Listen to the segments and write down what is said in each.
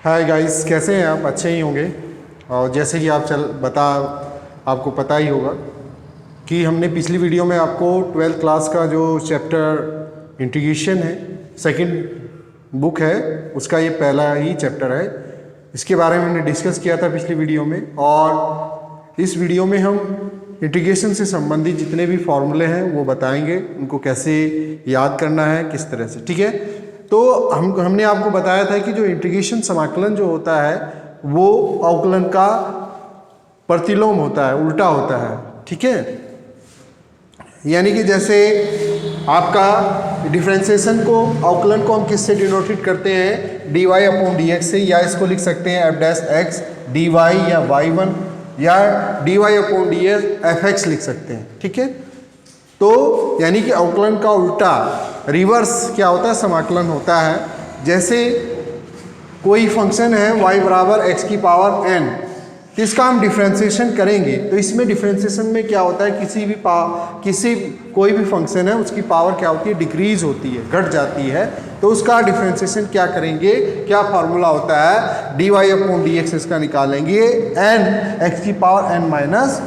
Hi guys, कैसे हैं आप? अच्छे ही होंगे। और जैसे कि आपको पता ही होगा कि हमने पिछली वीडियो में आपको 12th क्लास का जो चैप्टर इंटीग्रेशन है, सेकंड बुक है, उसका ये पहला ही चैप्टर है। इसके बारे में हमने डिस्कस किया था पिछली वीडियो में। और इस वीडियो में हम इंटीग्रेशन से संबंधित जितने भी फॉर्मूले हैं वो बताएंगे, उनको कैसे याद करना है, किस तरह से। ठीक है, तो हमने आपको बताया था कि जो इंटीग्रेशन समाकलन जो होता है वो अवकलन का प्रतिलोम होता है, उल्टा होता है। ठीक है, यानी कि जैसे आपका डिफरेंशिएशन को, अवकलन को हम किससे डिनोटेट करते हैं? dy अपॉन dx से, या इसको लिख सकते हैं f डैश x dy या y1, या dy अपॉन ds fx लिख सकते हैं। ठीक है, तो यानी कि अवकलन का उल्टा, रिवर्स क्या होता है? समाकलन होता है। जैसे कोई फंक्शन है y बराबर x की पावर n, तो इसका हम डिफ्रेंशिएशन करेंगे। तो इसमें डिफ्रेंशिएशन में क्या होता है? कोई भी फंक्शन है उसकी पावर क्या होती है? डिक्रीज होती है, घट जाती है। तो उसका डिफ्रेंशिएशन क्या करेंगे? क्या फार्मूला होता है? dy अपॉन dx इसका निकालेंगे, n x की पावर n माइनस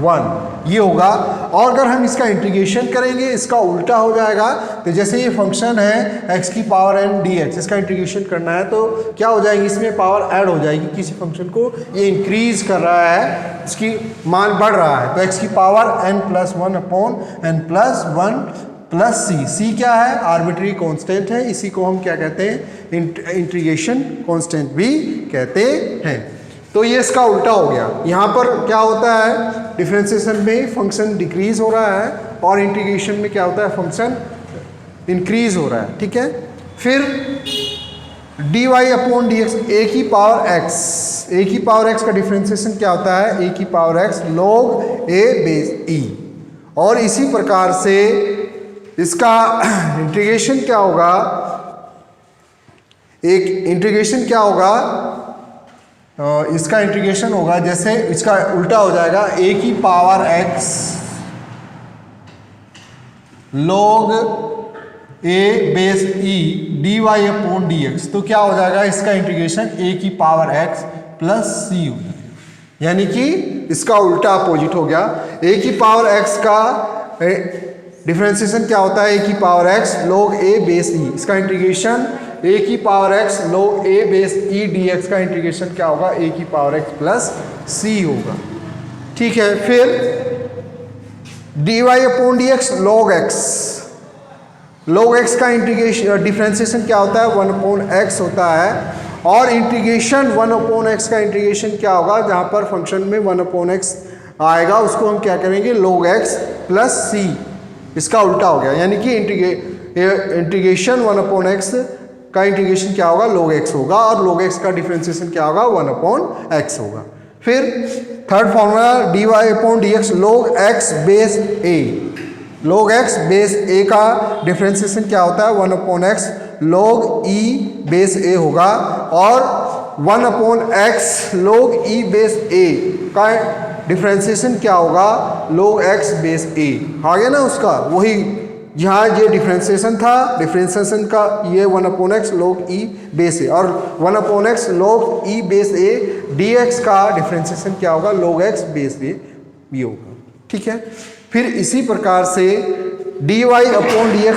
1 ये होगा। और अगर हम इसका इंटीग्रेशन करेंगे, इसका उल्टा हो जाएगा। तो जैसे ये फंक्शन है x की पावर n dx, इसका इंटीग्रेशन करना है तो क्या हो जाएगी? इसमें पावर ऐड हो जाएगी। किसी फंक्शन को ये इंक्रीज कर रहा है, इसकी मान बढ़ रहा है, तो x की power n plus 1 upon n plus 1 plus c क्या है? आर्बिट्री कांस्टेंट है। इसी को हम क्या कहते हैं? इंटीग्रेशन कांस्टेंट भी कहते हैं। तो ये इसका उल्टा हो गया। यहाँ पर क्या होता है? डिफरेंशिएशन में फंक्शन डिक्रीज हो रहा है और इंटीग्रेशन में क्या होता है? फंक्शन इंक्रीज हो रहा है। ठीक है, फिर dy अपॉन dx a की पावर x का डिफरेंशिएशन क्या होता है? a की power x log a base e। और इसी प्रकार से इसका इंटीग्रेशन क्या होगा? इसका इंटीग्रेशन होगा, जैसे इसका उल्टा हो जाएगा, a की power x log a base e dy अपॉन dx। तो क्या हो जाएगा? इसका इंटीग्रेशन a की पावर x प्लस c हो जाएगा, यानी कि इसका उल्टा अपोजिट हो गया। a की पावर x का डिफरेंशिएशन क्या होता है? a की power x log a base e, इसका इंटीग्रेशन a की power x log a base e dx का इंटीग्रेशन क्या होगा? a की पावर x प्लस c होगा। ठीक है, फिर dy अपॉन dx log x का इंटीग्रेशन डिफरेंशिएशन क्या होता है? 1 अपॉन x होता है। और इंटीग्रेशन 1 अपॉन x का इंटीग्रेशन क्या होगा? जहां पर फंक्शन में 1 अपॉन x आएगा उसको हम क्या करेंगे? log x प्लस c, इसका उल्टा हो गया। यानी कि इंटीग्रेशन 1 अपॉन x का इंटीग्रेशन क्या होगा? log x होगा, और log x का डिफरेंशिएशन क्या होगा? 1 अपॉन x होगा। फिर थर्ड फॉर्मूला dy अपॉन dx log x base a, log x base a का डिफरेंशिएशन क्या होता है? 1 upon x log e base a होगा। और 1 upon x log e base a का डिफरेंशिएशन क्या होगा? log x base a। आ गया ना उसका, वही यहाँ ये डिफरेंशिएशन था, डिफरेंशिएशन का ये 1 upon x log e base a, और 1 upon x log e base a dx का डिफरेंशिएशन क्या होगा? log x बेस a ये होगा। ठीक है, फिर इसी प्रकार से dy अपॉन dx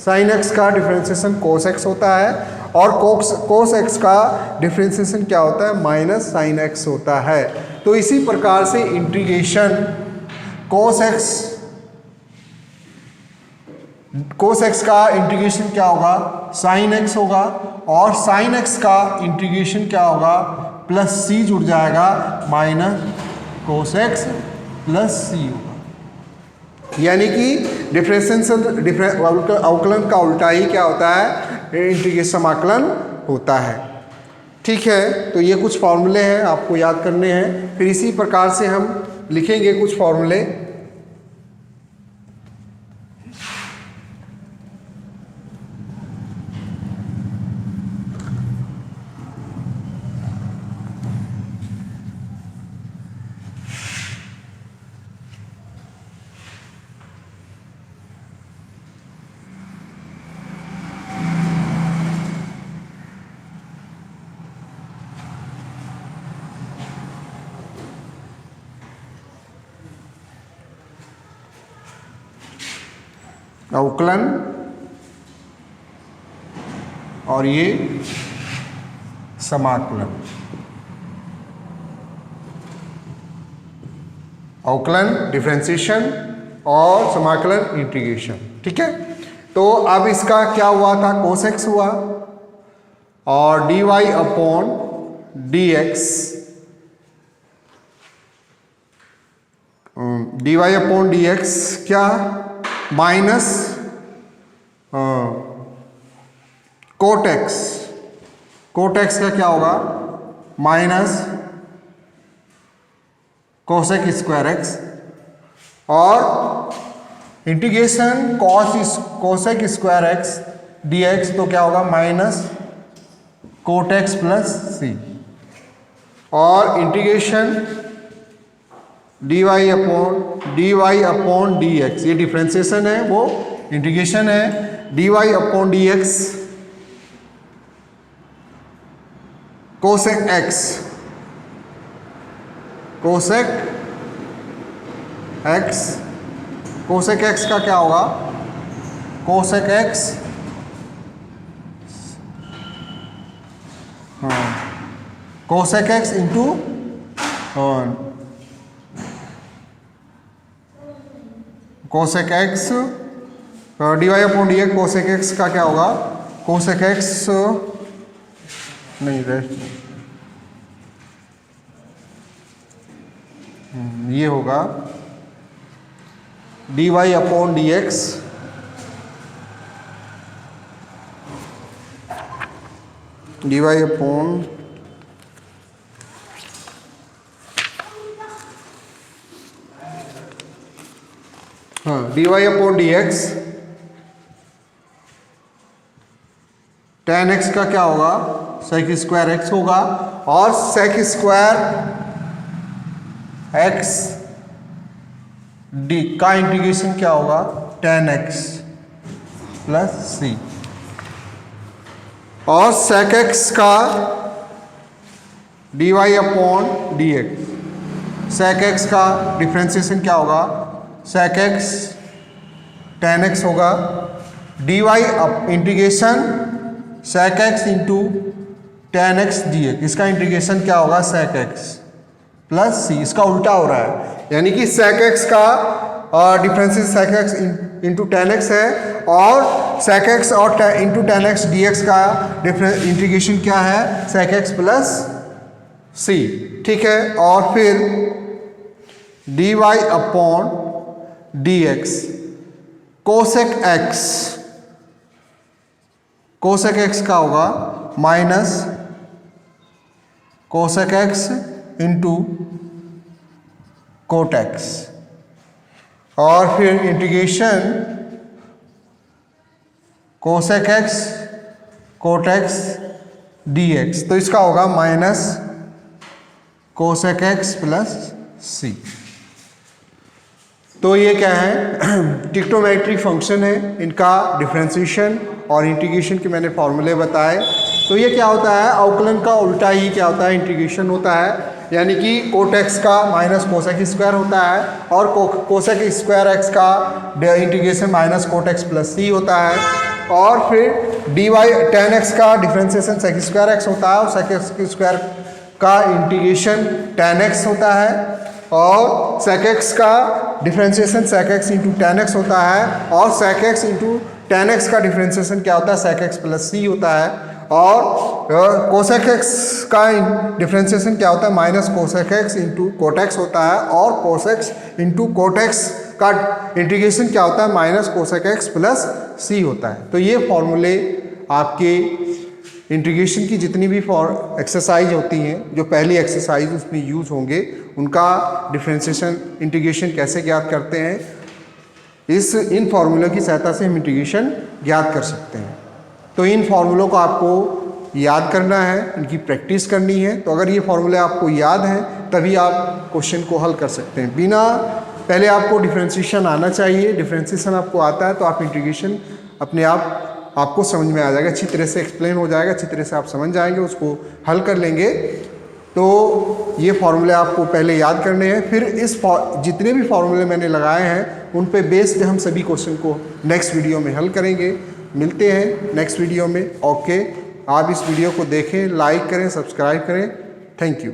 sin x का डिफरेंशिएशन cos x होता है, और cos x का डिफरेंशिएशन क्या होता है? माइनस sin x होता है। तो इसी प्रकार से इंटीग्रेशन cos x का इंटीग्रेशन क्या होगा? sin x होगा, और sin x का इंटीग्रेशन क्या होगा? प्लस c जुड़ जाएगा, minus cos x plus c होगा। यानी कि अवकलन का उल्टा ही क्या होता है? इंटीग्रेशन समाकलन होता है। ठीक है, तो ये कुछ फॉर्मूले हैं आपको याद करने हैं। फिर इसी प्रकार से हम लिखेंगे कुछ फॉर्मूले। अवकलन और ये समाकलन। अवकलन डिफरेंशिएशन और समाकलन इंटीग्रेशन। ठीक है, तो अब इसका क्या हुआ था, कोसेक्स हुआ और dy अपॉन dx, dy अपॉन dx क्या माइनस कोटेक्स, कोटेक्स का क्या होगा माइनस कोसेक स्क्वायर एक्स और integration cosec square x dx तो क्या होगा माइनस कोटेक्स प्लस सी और इंटीग्रेशन dy अपॉन dx, ये डिफ्रेंसिएशन है, वो इंटीग्रेशन है dy अपॉन dx cosec x, cosec x, cosec x का क्या होगा cosec x cosec x into cosec x dy अपॉन dx कोसेक x का क्या होगा कोसेक x नहीं ये होगा dy अपॉन dx dy अपॉन dy अपॉन dx tan x का क्या होगा sec स्क्वायर x होगा और sec स्क्वायर x d का इंटीग्रेशन क्या होगा tan x प्लस c और sec x का dy अपॉन dx, sec x का डिफ्रेंसिएशन क्या होगा sec x tan x होगा dy up integration sec x into tan x dx, इसका इंटीग्रेशन क्या होगा sec x प्लस c, इसका उल्टा हो रहा है यानी कि sec x का differential sec x into tan x है और sec x और इंटू tan x dx का इंटीग्रेशन क्या है sec x प्लस c। ठीक है, और फिर dy अपॉन dx cosec x, cosec x का होगा minus cosec x into cot x और फिर integration cosec x cot x dx, तो इसका होगा minus cosec x plus c। तो ये क्या है ट्रिग्नोमेट्रिक फंक्शन है, इनका डिफरेंशिएशन और इंटीग्रेशन के मैंने फॉर्मूले बताए। तो ये क्या होता है अवकलन का उल्टा ही क्या होता है इंटीग्रेशन होता है, यानी कि कोट एक्स का माइनस कोसेक स्क्वायर होता है और कोसेक स्क्वायर एक्स का integration minus cot x plus C होता है और फिर डी वाई टेन एक्स का डिफ्रेंसिएशन सेक स्क्वायर एक्स होता है और सेक स्क्वायर का इंटीग्रेशन टेन एक्स होता है और सेक एक्स का differentiation sec x into tan x होता है और sec x into tan x का डिफ्रेंसिएशन क्या होता है सेक एक्स प्लस सी होता है और कोसेक एक्स का डिफ्रेंसिएशन क्या होता है minus cosec x into cot x होता है और कोसेक्स इंटू कोट एक्स का इंटीग्रेशन क्या होता है minus cosec x plus C होता है। तो ये फॉर्मूले आपके इंटीग्रेशन की जितनी भी एक्सरसाइज होती हैं जो पहली एक्सरसाइज उसमें यूज़ होंगे उनका डिफ्रेंसिएशन इंटीग्रेशन कैसे ज्ञात करते हैं इन फार्मूलों की सहायता से हम इंटीग्रेशन ज्ञात कर सकते हैं। तो इन फार्मूलों को आपको याद करना है, इनकी प्रैक्टिस करनी है। तो अगर ये फार्मूले आपको याद हैं तभी आप क्वेश्चन को हल कर सकते हैं। बिना पहले आपको डिफ्रेंसिएशन आना चाहिए, डिफ्रेंसिएशन आपको आता है तो आप इंटीग्रेशन अपने आप आपको समझ में आ जाएगा, अच्छी तरह से एक्सप्लेन हो जाएगा, अच्छी तरह से आप समझ जाएंगे, उसको हल कर लेंगे तो ये फार्मूले आपको पहले याद करने हैं, फिर जितने भी फार्मूले मैंने लगाए हैं उन पे बेस्ड हम सभी क्वेश्चन को नेक्स्ट वीडियो में हल करेंगे। मिलते हैं नेक्स्ट वीडियो में। ओके, आप इस वीडियो को देखें, लाइक करें, सब्सक्राइब करें। Thank you.